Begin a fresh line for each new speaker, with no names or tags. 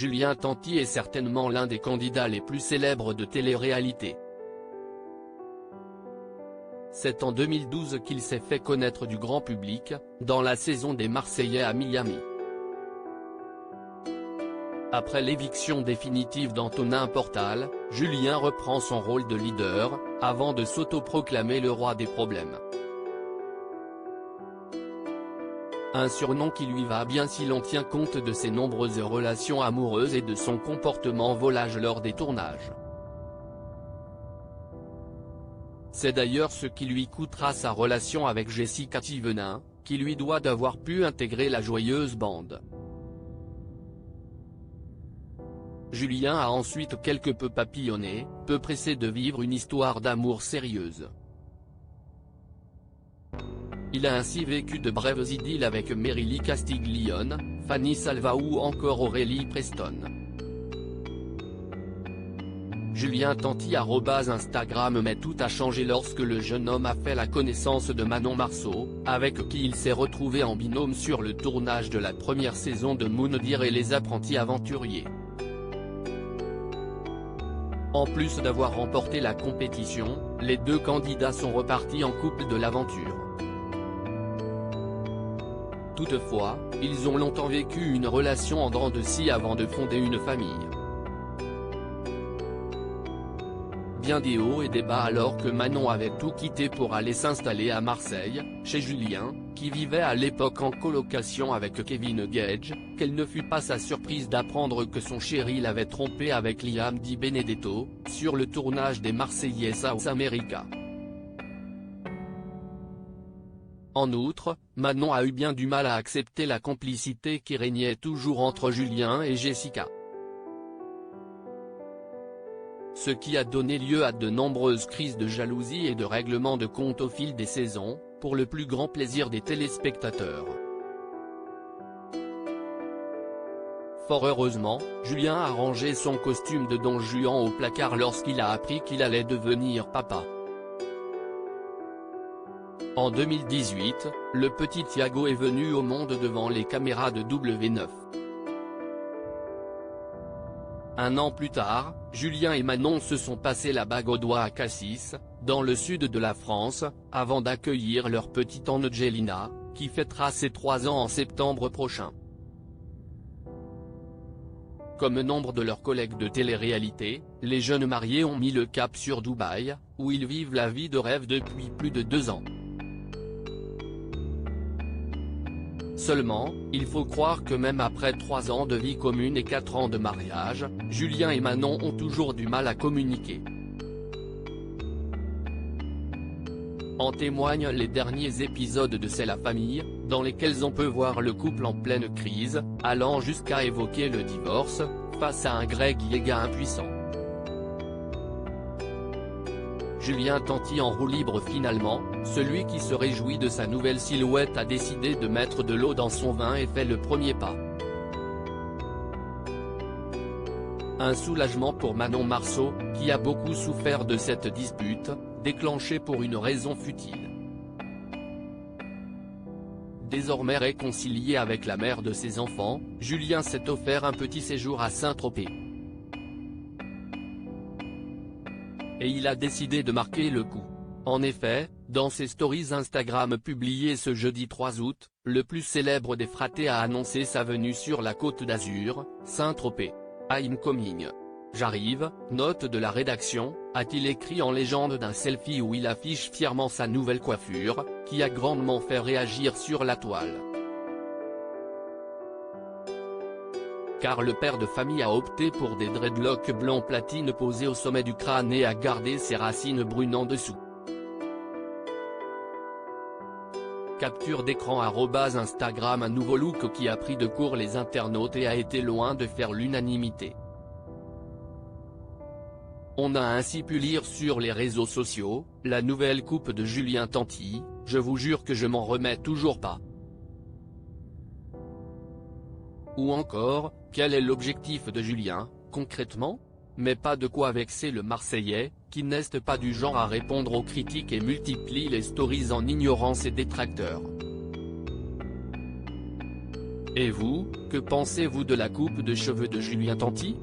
Julien Tanti est certainement l'un des candidats les plus célèbres de télé-réalité. C'est en 2012 qu'il s'est fait connaître du grand public, dans la saison des Marseillais à Miami. Après l'éviction définitive d'Antonin Portal, Julien reprend son rôle de leader, avant de s'autoproclamer le roi des problèmes. Un surnom qui lui va bien si l'on tient compte de ses nombreuses relations amoureuses et de son comportement volage lors des tournages. C'est d'ailleurs ce qui lui coûtera sa relation avec Jessica Thivenin, qui lui doit d'avoir pu intégrer la joyeuse bande. Julien a ensuite quelque peu papillonné, peu pressé de vivre une histoire d'amour sérieuse. Il a ainsi vécu de brèves idylles avec Merily Castiglione, Fanny Salva ou encore Aurélie Preston. Julien Tanti @Instagram. Mais tout a changé lorsque le jeune homme a fait la connaissance de Manon Marceau, avec qui il s'est retrouvé en binôme sur le tournage de la première saison de Moundir et les apprentis aventuriers. En plus d'avoir remporté la compétition, les deux candidats sont repartis en couple de l'aventure. Toutefois, ils ont longtemps vécu une relation en dents de scie avant de fonder une famille. Bien des hauts et des bas alors que Manon avait tout quitté pour aller s'installer à Marseille, chez Julien, qui vivait à l'époque en colocation avec Kevin Gage, quelle ne fut pas sa surprise d'apprendre que son chéri l'avait trompé avec Liam Di Benedetto, sur le tournage des Marseillais South America. En outre, Manon a eu bien du mal à accepter la complicité qui régnait toujours entre Julien et Jessica. Ce qui a donné lieu à de nombreuses crises de jalousie et de règlement de compte au fil des saisons, pour le plus grand plaisir des téléspectateurs. Fort heureusement, Julien a rangé son costume de Don Juan au placard lorsqu'il a appris qu'il allait devenir papa. En 2018, le petit Thiago est venu au monde devant les caméras de W9. Un an plus tard, Julien et Manon se sont passé la bague au doigt à Cassis, dans le sud de la France, avant d'accueillir leur petite Angelina, qui fêtera ses 3 ans en septembre prochain. Comme nombre de leurs collègues de télé-réalité, les jeunes mariés ont mis le cap sur Dubaï, où ils vivent la vie de rêve depuis plus de 2 ans. Seulement, il faut croire que même après 3 ans de vie commune et 4 ans de mariage, Julien et Manon ont toujours du mal à communiquer. En témoignent les derniers épisodes de C'est la famille, dans lesquels on peut voir le couple en pleine crise, allant jusqu'à évoquer le divorce, face à un Greg Yega impuissant. Julien Tanti en roue libre finalement, celui qui se réjouit de sa nouvelle silhouette a décidé de mettre de l'eau dans son vin et fait le premier pas. Un soulagement pour Manon Marceau, qui a beaucoup souffert de cette dispute, déclenchée pour une raison futile. Désormais réconcilié avec la mère de ses enfants, Julien s'est offert un petit séjour à Saint-Tropez. Et il a décidé de marquer le coup. En effet, dans ses stories Instagram publiées ce jeudi 3 août, le plus célèbre des fratés a annoncé sa venue sur la Côte d'Azur, Saint-Tropez. I'm coming. J'arrive, note de la rédaction, a-t-il écrit en légende d'un selfie où il affiche fièrement sa nouvelle coiffure, qui a grandement fait réagir sur la toile. Car le père de famille a opté pour des dreadlocks blanc platine posés au sommet du crâne et a gardé ses racines brunes en dessous. Capture d'écran @Instagram. Un nouveau look qui a pris de court les internautes et a été loin de faire l'unanimité. On a ainsi pu lire sur les réseaux sociaux, la nouvelle coupe de Julien Tanti, je vous jure que je m'en remets toujours pas. Ou encore, quel est l'objectif de Julien, concrètement? Mais pas de quoi vexer le Marseillais, qui n'est pas du genre à répondre aux critiques et multiplie les stories en ignorant ses détracteurs. Et vous, que pensez-vous de la coupe de cheveux de Julien Tanti ?